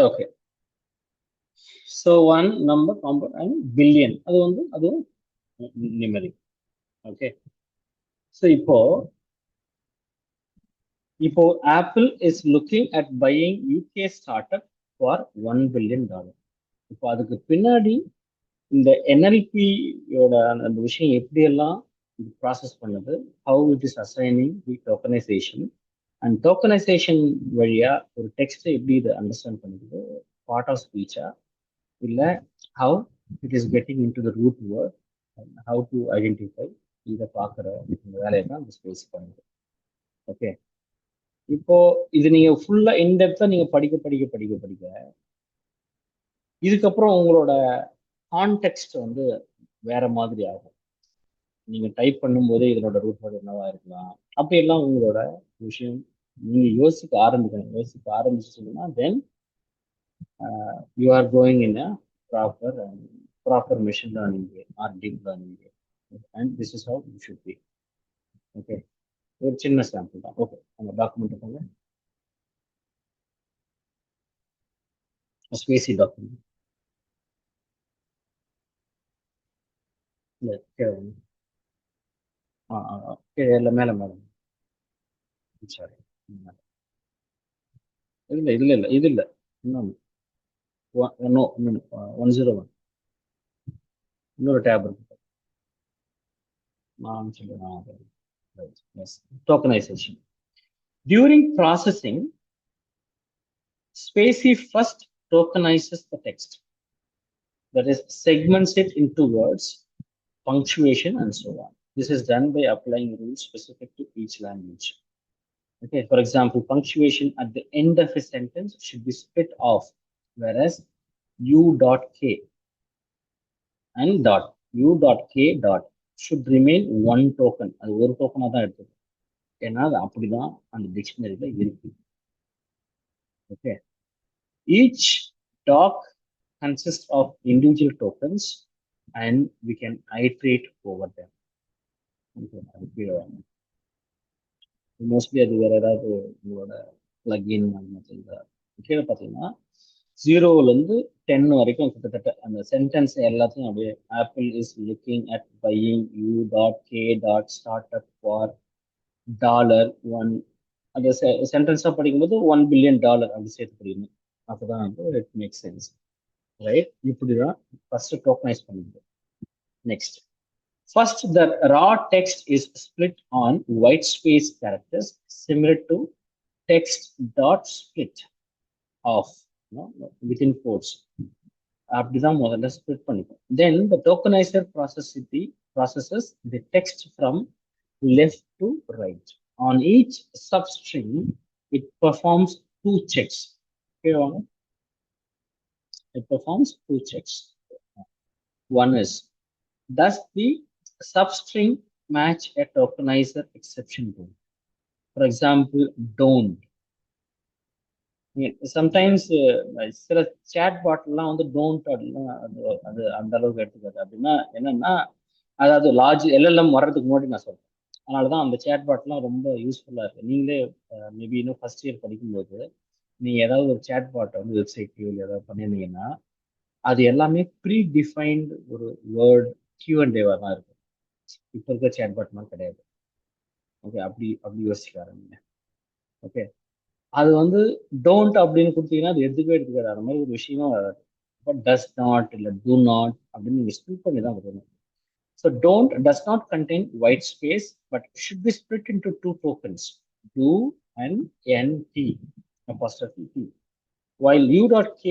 Okay. So one number compound and billion. அது numeric. Okay. So இப்போ Apple is looking at buying UK startup for $1 billion. இப்போ அதுக்கு பின்னாடி இந்த NLP-யோட அந்த விஷயம் எப்படியெல்லாம் ப்ராசஸ் பண்ணுது, how it is assigning the tokenization, and tokenization வழியா ஒரு டெக்ஸ்ட்டை எப்படி இது அண்டர்ஸ்டாண்ட் பண்ணுது, பார்ட் ஆஃப் ஸ்பீச்சா இல்லை how it is getting into the root word and how to identify இதை பார்க்குற இந்த வேலையை தான் இந்த ஸ்பேஸ் பண்ணுது. ஓகே, இப்போ இது நீங்க ஃபுல்லா இன்டெப்தா நீங்க படிக்க படிக்க படிக்க படிக்க இதுக்கப்புறம் உங்களோட கான்டெக்ட் வந்து வேற மாதிரி ஆகும். நீங்க டைப் பண்ணும்போதே இதனோட ரூட் வேர்ட் என்னவா இருக்கலாம், அப்படியெல்லாம் உங்களோட விஷயம் நீங்க யோசிக்க ஆரம்பிக்கணும். யோசிக்க ஆரம்பிச்சுன்னா then you are going in a proper machine learning way or deep learning way, and this is how you should be. Okay, ஒரு சின்ன சாம்பிள் தான். ஓகே, அந்த டாக்குமெண்ட் போங்க, ஸ்பேசி டாக்குமெண்ட். இல்லை இல்லை மேலே மேலே சாரி, இல்லை இல்லை இல்லை இது இல்லை, இன்னொன்று 101 இன்னொரு டேப் இருக்கு. நான் சொல்லுறேன். Tokenization. During processing, Spacey first tokenizes the text. That is, segments it into words, punctuation, and so on. This is done by applying rules specific to each language. Okay, for example, punctuation at the end of a sentence should be split off, whereas u.k and u.k should remain one token. அது ஒரு டோக்கனா தான் எடுத்துக்கும், ஏன்னா அது அப்படிதான் அந்த டிக்ஷனரியில இருக்கு. Okay, each doc consists of individual tokens and we can iterate over them. Mostly அது வேற ஏதாவது உங்களோட பிளக்இன் அந்த மாதிரி கீழே பார்த்தீங்கன்னா 0லேருந்து 10 வரைக்கும் கிட்டத்தட்ட அந்த சென்டென்ஸ் எல்லாத்தையும் அப்படியே apple is looking at buying u.k.startup for $1. அந்த சென்டென்ஸாக படிக்கும்போது $1 பில்லியன் அப்படி சேர்த்து படிக்கணும். அப்போதான் வந்து இட் மேக் சென்ஸ், ரைட்? இப்படிதான் ஃபர்ஸ்ட் டோக்கனைஸ் பண்ணிடுது. Next, first the raw text is split on white space characters similar to text dot split off, within quotes. அப்படிதான் முதல்ல ஸ்பிளிட் பண்ணிக்கும். Then the tokenizer processes the text from left to right. On each substring, it performs two checks. Okay, it performs two checks. One is, does the substring match a tokenizer exception rule? For example, don't. Sometimes சில chat பாட்லாம் வந்து don't அப்படின்னா அது அந்த அளவுக்கு எடுத்துக்காது. அப்படின்னா என்னன்னா, அதாவது large LLM வர்றதுக்கு முன்னாடி நான் சொல்றேன். அதனாலதான் அந்த சேட் பாட்லாம் ரொம்ப யூஸ்ஃபுல்லா இருக்கு. நீங்களே மேபி இன்னும் ஃபர்ஸ்ட் இயர் படிக்கும்போது நீங்க ஏதாவது ஒரு சேட் பாட்டை வந்து வெப்சைட்லயோ ஏதாவது பண்ணியிருந்தீங்கன்னா அது எல்லாமே ப்ரீ டிஃபைன்டு ஒரு வேர்ட் Q&A தான் இருக்கும். இப்போ இருக்க சேட் பாட் மாதிரி கிடையாது. ஓகே, அப்படி யோசிக்க ஆரம்பிங்க. ஓகே, அது வந்து டோன்ட் அப்படின்னு கொடுத்தீங்கன்னா அது எடுத்துக்காது. அந்த மாதிரி ஒரு விஷயமும் வராது. பட் டஸ் நாட் இல்லை டூ நாட் அப்படின்னு நீங்க ஸ்பிளிட் பண்ணி தான் வரணும். So don't does not contain white space but should be split into two tokens, do and nt apostrophe t, while u.k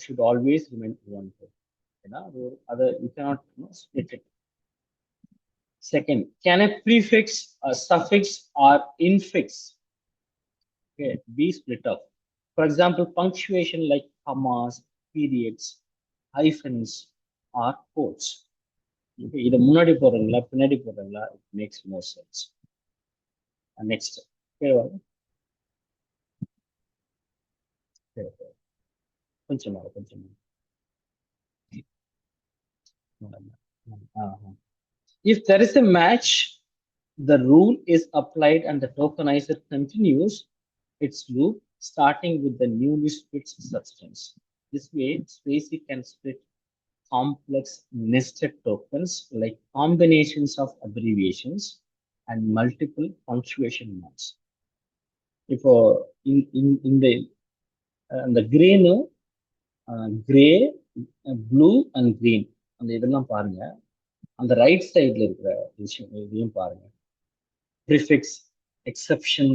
should always remain one token. ஏன்னா அது you cannot split it. Second, can a prefix, a suffix, or infix be split up? For example, punctuation like commas, periods, hyphens, or quotes. Okay, இது முன்னாடி போடுறீங்களா பின்னாடி போடுறீங்களா, it makes more sense. Next, கொஞ்சம் if there is a match, the rule is applied and the tokenizer continues its loop starting with the newly split substance. This way, Spacey can split complex nested tokens like combinations of abbreviations and multiple punctuation marks. இப்போ இந்த green grey blue and green அந்த இதெல்லாம் பாருங்க. அந்த right சைட்ல இருக்கிற விஷயம் இதையும் பாருங்க. ப்ரிஃபிக்ஸ், எக்ஸப்ஷன்,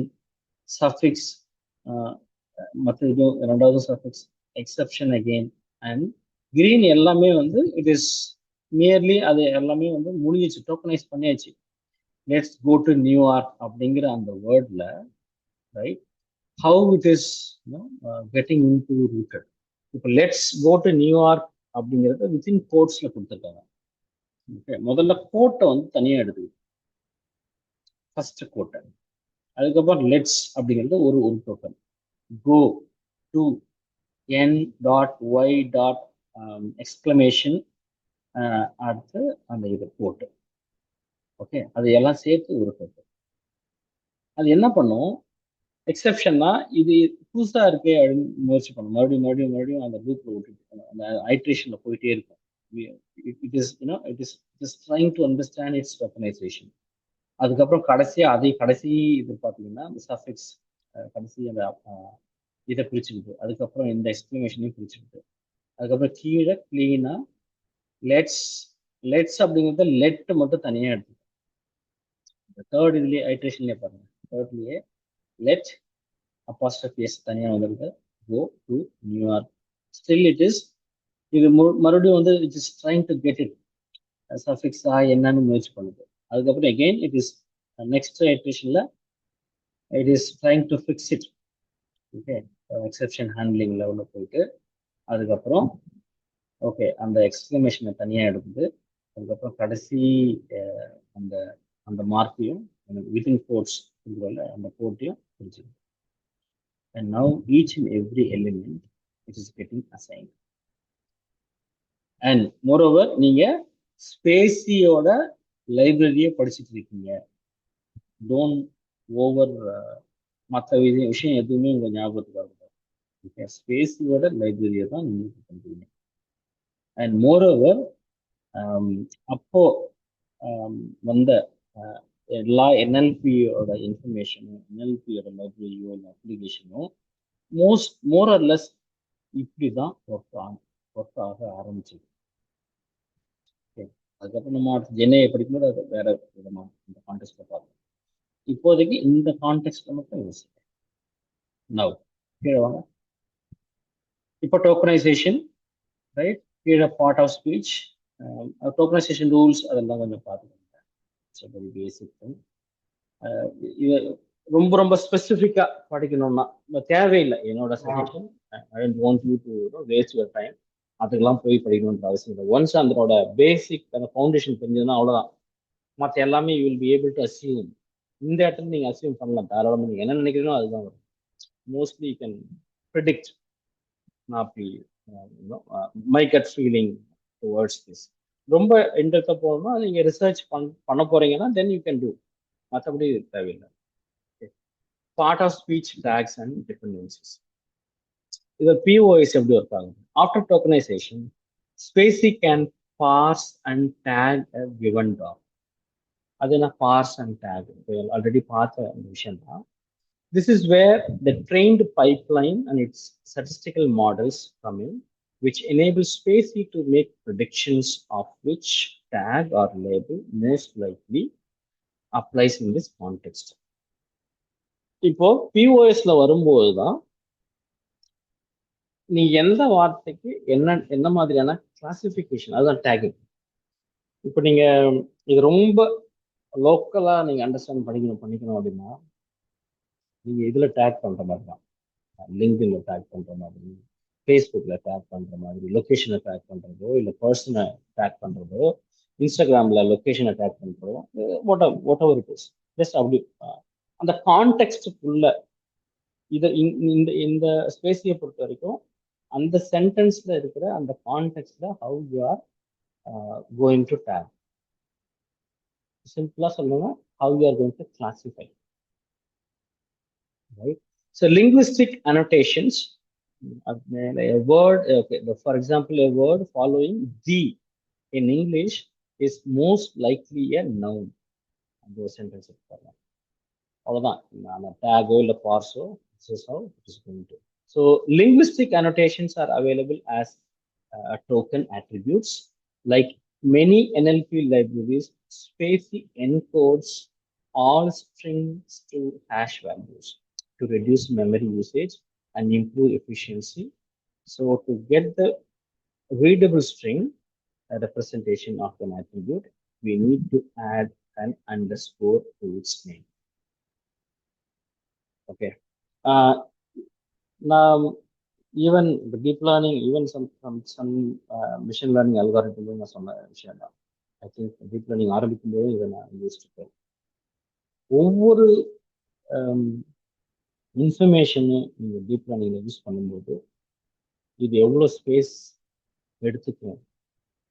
சஃபிக்ஸ், மற்ற இதுவும் ரெண்டாவது suffix, exception again and green எல்லாமே வந்து இட் இஸ் நியர்லி அது எல்லாமே வந்து முடிஞ்சிச்சு, டோக்கனைஸ் பண்ணியாச்சு. லெட்ஸ் கோ டு நியூயார்க் அப்படிங்கிற அந்த வேர்ட்ல right how it is getting in to rooted. இப்போ லெட்ஸ் கோ டு நியூயார்க் அப்படிங்கிறத வித்தின் கோட்ஸ்ல கொடுத்துருக்காங்க. ஓகே, முதல்ல கோட்டை வந்து தனியாக எடுத்துக்கிட்டு ஃபர்ஸ்ட் கோட்டை, அதுக்கப்புறம் லெட்ஸ் அப்படிங்கிறது ஒரு ஒரு token, go to N dot Y dot exclamation அடுத்து அந்த இது போட்டு. ஓகே, அது எல்லாம் சேர்த்து ஒரு டோக்கன். அது என்ன பண்ணும், எக்ஸப்ஷன்னா இது புதுசா இருக்கே அப்படின்னு முயற்சி பண்ணும், மறுபடியும் மறுபடியும் மறுபடியும் அந்த லூப்ல விட்டுட்டு அந்த ஐட்ரேஷன்ல போயிட்டே இருக்கும். It is trying to understand it's tokenisation. அதுக்கப்புறம் கடைசியா அதை கடைசி இது பார்த்தீங்கன்னா இந்த சஃபிக்ஸ் கடைசி அந்த இதை பிரிச்சுக்கிட்டு, அதுக்கப்புறம் இந்த எக்ஸ்பிளமேஷனையும் பிரிச்சுக்கிட்டு, அதுக்கப்புறம் கீழே கிளீனா லெட்ஸ் லெட்ஸ் அப்படிங்கிறத லெட் மட்டும் தனியா எடுத்து தேர்ட் இதுலயே ஐட்ரேஷன்லயே பாருங்க, தேர்ட்லயே லெட் apostrophe s தனியா வந்துருக்கு, go to New York. Still it is இது மறுபடியும் வந்து it is trying to get it சஃபிக்ஸா என்னன்னு முயற்சி பண்ணுது. அதுக்கப்புறம் again it is next ஐட்ரேஷன்ல it is trying to fix it. Okay, exception handling லெவலில் போயிட்டு அதுக்கப்புறம் ஓகே அந்த எக்ஸ்பிளமேஷனை தனியாக எடுக்குது. அதுக்கப்புறம் கடைசி அந்த அந்த மார்க்கையும் வித்தின் கோட்ஸ் அந்த கோட்டையும் பிரிச்சுது. And now each and every element it is getting assigned. And moreover, நீங்க ஸ்பேசியோட லைப்ரரியை படிச்சுட்டு இருக்கீங்க. டோன்ட் ஓவர் மற்ற விஷயம் எதுவுமே உங்க ஞாபகத்துக்கு வரக்கூடாது. ஓகே, ஸ்பேசியோட லைப்ரரியை தான் நீங்க பண்றீங்க. அண்ட் மோரோவர் அப்போ வந்த எல்லா என்எல்பியோட இன்ஃபர்மேஷனும், என்எல்பியோட லைப்ரரியோ இல்லை அப்ளிகேஷனோ மோர் ஆர் லெஸ் இப்படிதான் ஒர்க் ஆக ஆரம்பிச்சது. ஓகே, அதுக்கப்புறம் நம்ம ஜென்ஏ படிக்கும்போது அது வேற விதமாக இந்த கான்டெக்ட்ல பார்க்கணும். இப்போதைக்கு இந்த கான்டெக்ட்ல மட்டும் யோசிக்கிறேன். நவ் கீழே வாங்க. இப்போ டோக்கனைசேஷன் ரைட், கீழே part of speech, tokenisation rules அதெல்லாம் கொஞ்சம் பார்த்துக்கோங்க. Very basic thing. இது ரொம்ப ரொம்ப ஸ்பெசிஃபிக்கா படிக்கணும்னா தேவையில்லை, என்னோட suggestion. I don't want you to waste your time. அதுக்கெல்லாம் போய் படிக்கணுன்ற அவசியம் இல்லை. ஒன்ஸ் அதோட பேசிக் அந்த ஃபவுண்டேஷன் தெரிஞ்சதுன்னா அவ்வளோதான். மற்ற எல்லாமே you will be able to assume. இந்த இடத்துல நீங்க அசியூம் பண்ணலாம் தாராளமாக. நீங்க என்ன நினைக்கிறீங்களோ அதுதான் வரும். Mostly you can predict. நான் அப்படி my cut feeling towards this. ரொம்ப இன்டெப்தா போகணும்னா நீங்க ரிசர்ச் பண்ண போறீங்கன்னா தென் யூ கேன் டூ. மற்றபடி தேவையில்லை. Part of speech tags and dependencies. இது பிஓஎஸ் எப்படி ஒர்க் ஆகுது? After tokenisation spaCy can parse and tag a given doc. அது என்ன பார்ஸ் அண்ட் டேக்? ஆல்ரெடி பார்த்த அந்த விஷயம் தான். This is where the trained pipeline and its statistical models come in, which enables Spacey to make predictions of which tag or label most likely applies in this context. இப்போ பிஓஎஸ்ல வரும்போது தான் நீ எந்த வார்த்தைக்கு என்ன மாதிரியான கிளாசிஃபிகேஷன், அதுதான் டேகிங். இப்போ நீங்க இது ரொம்ப லோக்கலா நீங்க அண்டர்ஸ்டாண்ட் பண்ணிக்கணும் அப்படின்னா நீங்க இதுல டேக் பண்ற மாதிரி தான். லிங்க்டின்ல டேக் பண்ற மாதிரி, ஃபேஸ்புக்ல டேக் பண்ற மாதிரி, லொக்கேஷனை டேக் பண்றதோ இல்லை பர்சனை டேக் பண்றதோ, இன்ஸ்டாகிராம்ல லொக்கேஷனை டேக் பண்றதோ, what ever it is, just அப்படி அந்த கான்டெக்ட்க்குள்ள இதை இந்த ஸ்பேசியை பொறுத்த வரைக்கும் அந்த சென்டென்ஸ்ல இருக்கிற அந்த கான்டெக்ட்ல how you are going to tag. சிம்பிளா சொல்லணும்னா how you are going to classify. Right? So linguistic annotations, a word, okay, for example, a word following the in English is most likely a noun. Those sentences. அவ்வளவுதான் அந்த டேகோ இல்லை பார்ஸோ this is how it is going to. So linguistic annotations are available as token attributes. Like many NLP libraries, Spacy encodes all strings to hash values to reduce memory usage and improve efficiency. So to get the readable string representation of an attribute, we need to add an underscore to its name. Okay. Now, even the deep learning, even some machine learning algorithm நான் சொன்ன விஷயம் தான். I think deep learning ஆரம்பிக்கும்போது இதை நான் use பண்ணிருக்கேன். ஒவ்வொரு இன்ஃபர்மேஷனும் நீங்க டீப் லேர்னிங்ல யூஸ் பண்ணும்போது இது எவ்வளோ ஸ்பேஸ் எடுத்துக்கும்.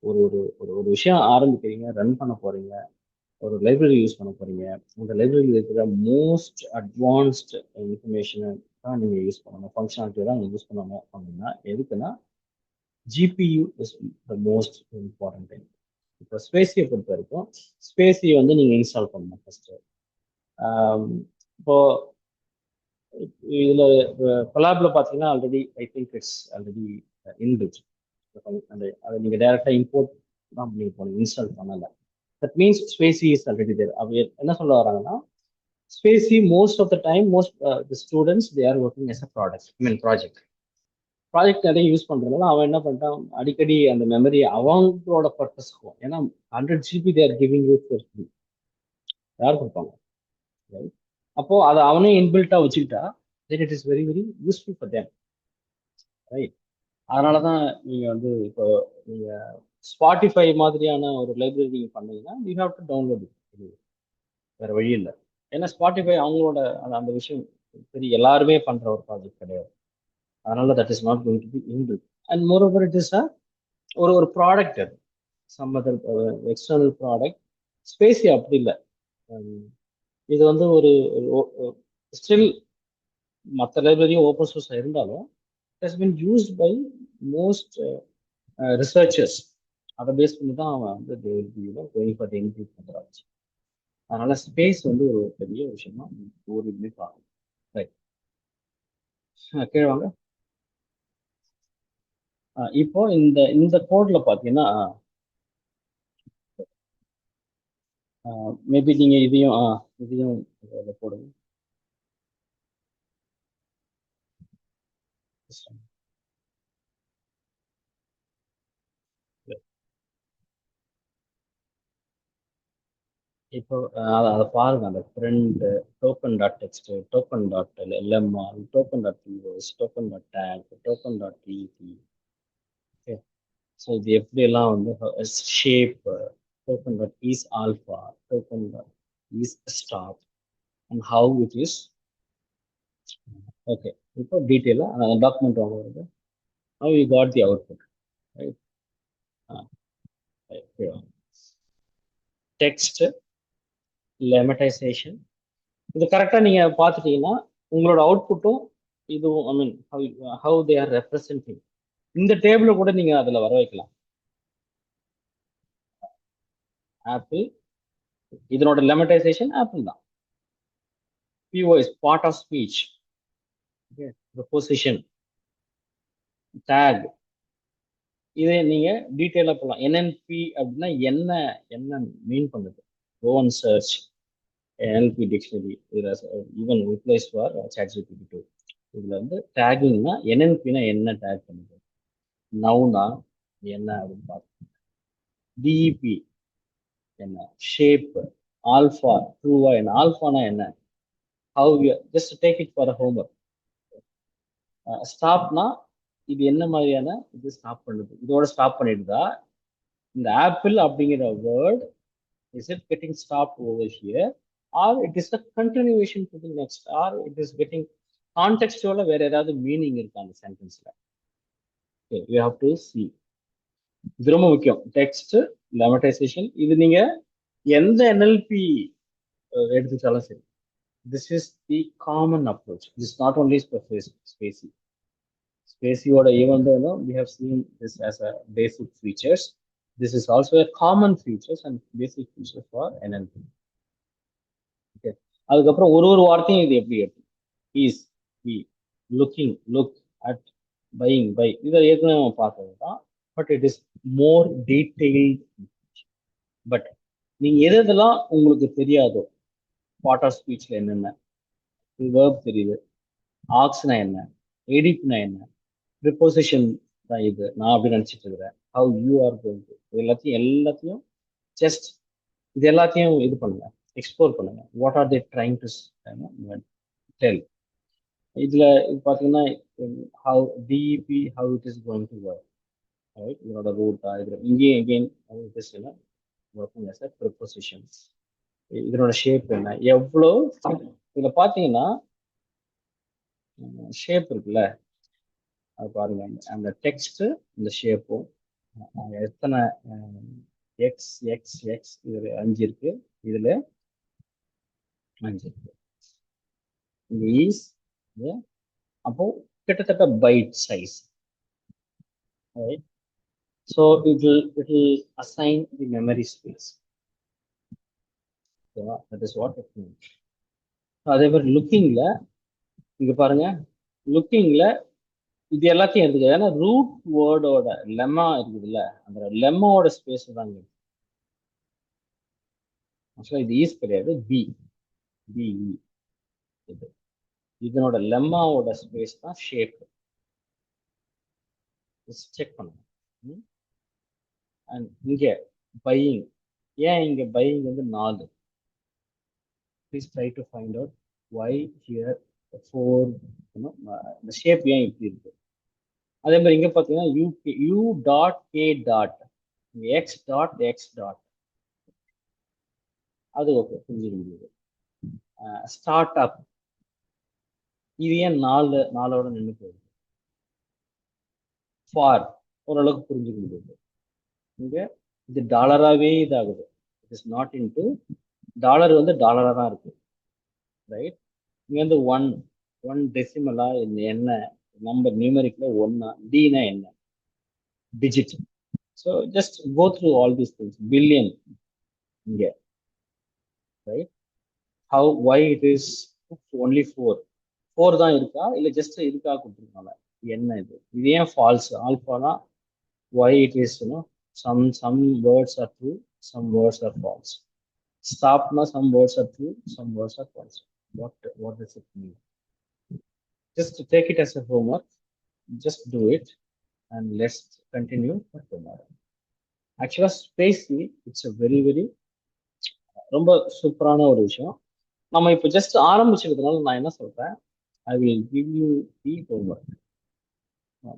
ஒரு ஒரு ஒரு விஷயம் ஆரம்பிக்கிறீங்க, ரன் பண்ண போறீங்க, ஒரு லைப்ரரி யூஸ் பண்ண போறீங்க, அந்த லைப்ரரியில் இருக்கிற மோஸ்ட் அட்வான்ஸ்டு இன்ஃபர்மேஷனை தான் நீங்கள் யூஸ் பண்ணணும், ஃபங்க்ஷனாலிட்டியை தான் நீங்கள் யூஸ் பண்ணணும் அப்படின்னா எதுக்குன்னா GPU is the most important thing. இப்போ ஸ்பேஸியை பொறுத்த வரைக்கும் ஸ்பேஸியை வந்து நீங்கள் இன்ஸ்டால் பண்ணணும் ஃபர்ஸ்ட்டு. இப்போ இதில் கொலாப்ல பார்த்தீங்கன்னா already I think it's already inbuilt. அதை நீங்கள் டைரெக்டாக இம்போர்ட் தான் நீங்கள் போகணும், இன்ஸ்டால் பண்ணலை. That means Spacy is already there. என்ன சொல்ல வராங்கன்னா Spacy most of the time, the students they are working as a product, I mean project நிறைய யூஸ் பண்றதுனால அவன் என்ன பண்ணிட்டான், அடிக்கடி அந்த மெமரி அவங்களோட பர்பஸ்க்கும், ஏன்னா 100 GB they are giving you for free, யார் கொடுப்பாங்க? அப்போ அதை அவனே இன்பில்ட்டா வச்சுக்கிட்டா then it is very very useful for them, right? அதனாலதான் நீங்க வந்து இப்போ நீங்க ஸ்பாட்டிஃபை மாதிரியான ஒரு லைப்ரரி நீங்க பண்ணீங்கன்னா you have to download it. வேற வழி இல்லை. ஏன்னா ஸ்பாட்டிஃபை அவங்களோட அந்த விஷயம் பெரிய எல்லாருமே பண்ற ஒரு ப்ராஜெக்ட் கிடையாது. அதனால that is not going to be inbuilt. And moreover it is ஒரு ப்ராடக்ட், அது some other external product. SpaCy அப்படி இல்லை. இது வந்து ஒரு ஸ்டில் மற்ற லைப்ரரியும் ஓப்பன் சோர்ஸாக இருந்தாலும் it has been used by most researchers. அதை பேஸ் பண்ணி தான் அவன் வந்து going for the inbuilt methodology. அதனால ஸ்பேஸ் வந்து ஒரு பெரிய விஷயமா ஒரு இதுலேயே பார்க்கணும். ரைட், கீழே வாங்க. இப்போ இந்த கோட்ல பார்த்தீங்கன்னா மேபி நீங்க இதையும் போடுங்க. இப்போ அதை பாருங்க, அந்த friend token dot text, token dot LMR, token dot POS, token dot take, token dot TET. Okay, so இது எப்படியெல்லாம் வந்து shape, token dot is alpha, token dot is stop and how it is. Okay, இப்போ டீட்டெயிலாக document வாங்க வருது. how you got the output, right? Text lemmatization, இது கரெக்டா நீங்க பார்த்துட்டீங்கன்னா உங்களோட அவுட்புட்டும் இதுவும், ஐ மீன் how they are representing, இந்த டேபிள கூட நீங்க அதுல வர வைக்கலாம். ஆப்பிள், இதனோட lemmatization ஆப்பிள் தான். POS part of speech, okay, preposition, tag, இதை நீங்க டீட்டெயிலா போகலாம். NLP அப்படின்னா என்ன மீன் பண்ணுது? Go and search NLP dictionary. Even replace for ChatGPT 2. இதுல வந்து டேகிங்னா NLPனா என்ன டேக் பண்ணுது, நவுனா என்ன அப்படின்னு பார்க்கணும். டிஇபி என்ன, ஷேப், ஆல்ஃபா ட்ரூவா என்ன, ஆல்ஃபானா என்ன, how just take it for homework. ஸ்டாப்னா இது என்ன மாதிரியான இது ஸ்டாப் பண்ணுது, இதோட ஸ்டாப் பண்ணிடுதா, இந்த ஆப்பிள் அப்படிங்கிற word is it getting stop over here, or it is a continuation to the next, or it is getting கான்டெக்ஸ்டோட வேற ஏதாவது மீனிங் இருக்கு அந்த சென்டென்ஸ்ல. You have to see. இது ரொம்ப முக்கியம். டெக்ஸ்ட் லெமடைசேஷன், இது நீங்க எந்த NLP எடுத்துட்டாலும் சரி, This is the common approach. This is not only for Spacie. Spacie, even though we have seen this as a basic features, this is also a common features and basic features for NLP. Okay. அதுக்கப்புறம் ஒரு வார்த்தையும் இது எப்படி இருக்கு? Is, he, looking, look at, buying, buy. இதை ஏற்கனவே நம்ம பார்த்தது தான். But it is more detailed. But நீங்க எதெல்லாம் உங்களுக்கு தெரியாதோ, பார்ட் ஆஃப் ஸ்பீச்ல என்னென்ன வேர்ப் தெரியுது, ஆக்ஸ்னா என்ன, எடிட்னா என்ன, ப்ரிப்போசிஷன் தான் இது, நான் அப்படி நினைச்சிட்டு இருக்கிறேன், how you are going to, எல்லாத்தையும் ஜஸ்ட் இது எல்லாத்தையும் இது பண்ணுங்க, எக்ஸ்ப்ளோர் பண்ணுங்க. What are they trying to tell. இதுல இது பார்த்தீங்கன்னா how DEP how it is going to work, இதனோட ரூட்டா இது இங்கேயும் again how it is working as a prepositions. இதனோட ஷேப் என்ன, எவ்வளோ. இதுல பாத்தீங்கன்னா ஷேப் இருக்குல்ல, அது பாருங்க, அந்த டெக்ஸ்ட் இந்த ஷேப்பும் எத்தனை எக்ஸ் எக்ஸ் எக்ஸ் இது 5 இருக்கு, இதுல 5 இருக்கு. இந்த ஈஸ் அப்போ கிட்டத்தட்ட byte size. So it will assign the memory space. ஓகேவா? That is what it means. அதே மாதிரி லுக்கிங்ல இங்க பாருங்க, லுக்கிங்ல இது எல்லாத்தையும் எடுத்துக்க. ஏன்னா ரூட் வேர்டோட லெம்மா இருக்குதுல்ல, அந்த லெம்மாவோட ஸ்பேஸ் தான் இருக்கு. இது ஈஸ் கிடையாது, பி பிஇ. இது இதனோட லெம்மாவோட ஸ்பேஸ் தான் ஷேப். செக் பண்ணுங்க. அண்ட் இங்க பையிங், ஏன் இங்க பையிங் வந்து 4? Please try to find out why here 4. இந்த ஷேப் ஏன் இப்படி இருக்கு? அதே மாதிரி இங்க பாத்தீங்கன்னா you dot K dot X dot X dot, அது ஓகே, புரிஞ்சுக்க முடியுது. ஸ்டார்ட் அப், இது ஏன் 4ஓட நின்று போகுது? ஃபார், ஓரளவுக்கு புரிஞ்சுக்க முடியுது. இங்க இது டாலராகவே இதாகுது. It is not into dollar, வந்து டாலரா தான் இருக்கு, ரைட்? இங்க வந்து ஒன் டெசிமலா என்ன நம்பர், நியூமரிக்ல 1, டினா என்ன, digit. So just go through all these things. Billion இங்க, right? How why it is only 4 தான் இருக்கா, இல்லை ஜஸ்ட் இருக்கா கொடுத்துருக்காங்க, என்ன இது? இது ஏன் falls? ஆல்ஃபானா why it is, some words are true, some words are false. Stop, some words are true, some words are false. What does it mean? Just take it as a homework, just do it, and let's continue for tomorrow. Actually Spacie, it's a very ரொம்ப சூப்பரான ஒரு விஷயம். நம்ம இப்போ just ஆரம்பிச்சிருக்கிறதுனால நான் என்ன சொல்றேன், I will give you the homework.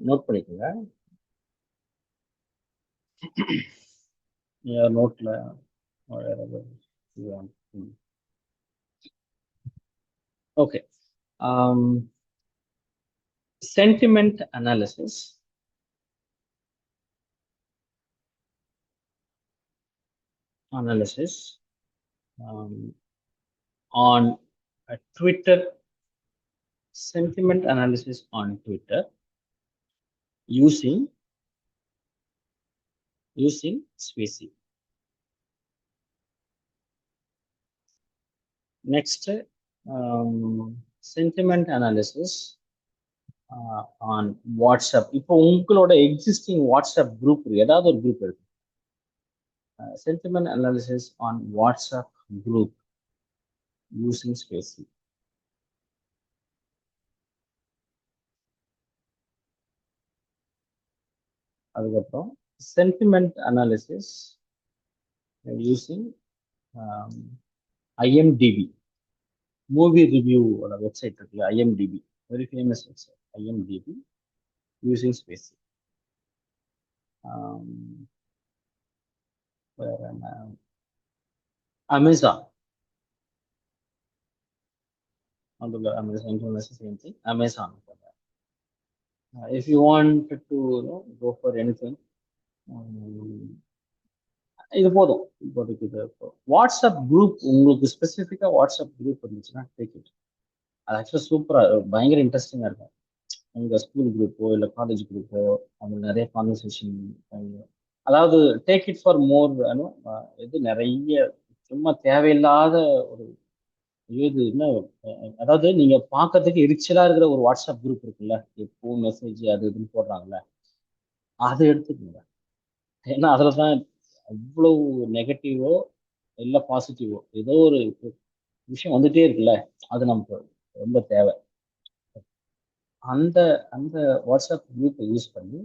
Note பண்ணிக்கோங்க. நோட்ல okay. Sentiment analysis. On Twitter. Sentiment analysis on Twitter using Spacie. Next, sentiment analysis on WhatsApp. இப்போ உங்களோட எக்ஸிஸ்டிங் வாட்ஸ்அப் குரூப், ஏதாவது ஒரு குரூப் இருக்கு, sentiment analysis on WhatsApp group using Spacie. அதுக்கப்புறம் sentiment analysis using IMDb. Movie review website இருக்குல்ல, IMDb, very famous website, IMDb using Spacie. Amazon. Amazon. If you want to go for anything, இது போதும் இப்போதைக்கு. இது WhatsApp group உங்களுக்கு ஸ்பெசிஃபிக்கா WhatsApp group இருந்துச்சுன்னா take it. அது ஆக்சுவலாக சூப்பரா பயங்கர இன்ட்ரெஸ்டிங்கா இருக்கும். உங்க ஸ்கூல் குரூப்போ இல்லை காலேஜ் குரூப்போ அவங்க நிறைய கான்வர்சேஷன். அதாவது டேக் இட் ஃபார் மோர். இது நிறைய சும்மா தேவையில்லாத ஒரு இது என்ன, அதாவது நீங்க பார்க்கறதுக்கு எரிச்சலா இருக்கிற ஒரு வாட்ஸ்அப் குரூப் இருக்குல்ல, எப்போ மெசேஜ் அது இதுன்னு போடுறாங்கல்ல, அதை எடுத்துக்கோங்க. ஏன்னா அதுல தான் அவ்வளவு நெகட்டிவோ இல்லை பாசிட்டிவோ ஏதோ ஒரு விஷயம் வந்துட்டே இருக்குல்ல, அது நமக்கு ரொம்ப தேவை. அந்த அந்த வாட்ஸ்அப் குரூப்பை யூஸ் பண்ணி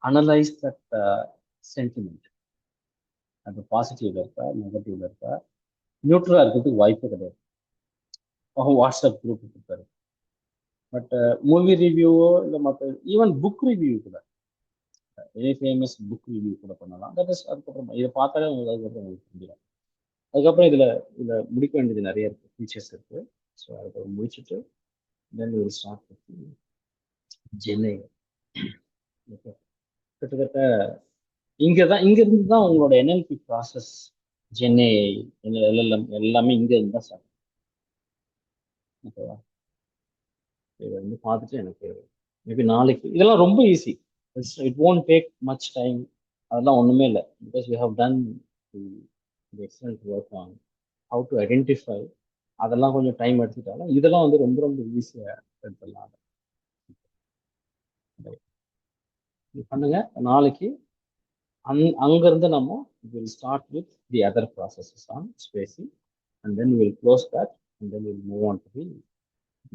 அனலைஸ் தட் சென்டிமெண்ட். அது பாசிட்டிவ்ல இருக்கா நெகட்டிவ்ல இருக்கா, நியூட்ரலா இருக்கிறதுக்கு வாய்ப்பு கிடையாது. வாட்ஸ்அப் குரூப் இருக்காரு. பட் மூவி ரிவ்யூவோ இல்லை மற்ற ஈவன் புக் ரிவ்யூ கூட, எனி ஃபேமஸ் புக் ரிவ்யூ கூட பண்ணலாம். தட் இஸ் அதுக்கப்புறம் இதை பார்த்தாலே உங்களுக்கு அதுக்கப்புறம் உங்களுக்கு புரிஞ்சிடும். அதுக்கப்புறம் இதில் முடிக்க வேண்டியது நிறைய இருக்கு, ஃபீச்சர்ஸ் இருக்கு. ஸோ அதை முடிச்சுட்டு தென் வில் ஸ்டார்ட் வித் ஜென்னை. ஓகே. கிட்டத்தட்ட இங்க இருந்து தான் உங்களோட என்எல்பி ப்ராசஸ், ஜென்ஏ, எல்எல்எம் எல்லாமே இங்க இருந்து தான் ஸ்டார்ட். ஓகேவா? இதை வந்து பார்த்துட்டு எனக்கு மேபி நாளைக்கு இதெல்லாம் ரொம்ப easy. It won't take much time. அதெல்லாம் ஒண்ணுமே இல்லை. Because we have done the excellent work on how to identify. அதெல்லாம் கொஞ்சம் டைம் எடுத்துட்டாலும் இதெல்லாம் வந்து ரொம்ப ரொம்ப ஈஸியா எடுத்துடலாம். இது பண்ணுங்க நாளைக்கு. அங்கிருந்து நம்ம will start with the other processes on spaCy and then will close that and then will move on to the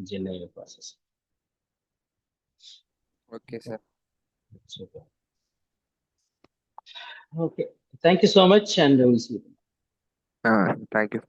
GenAI process. Okay sir. Super. Okay, thank you so much and will see you. Thank you.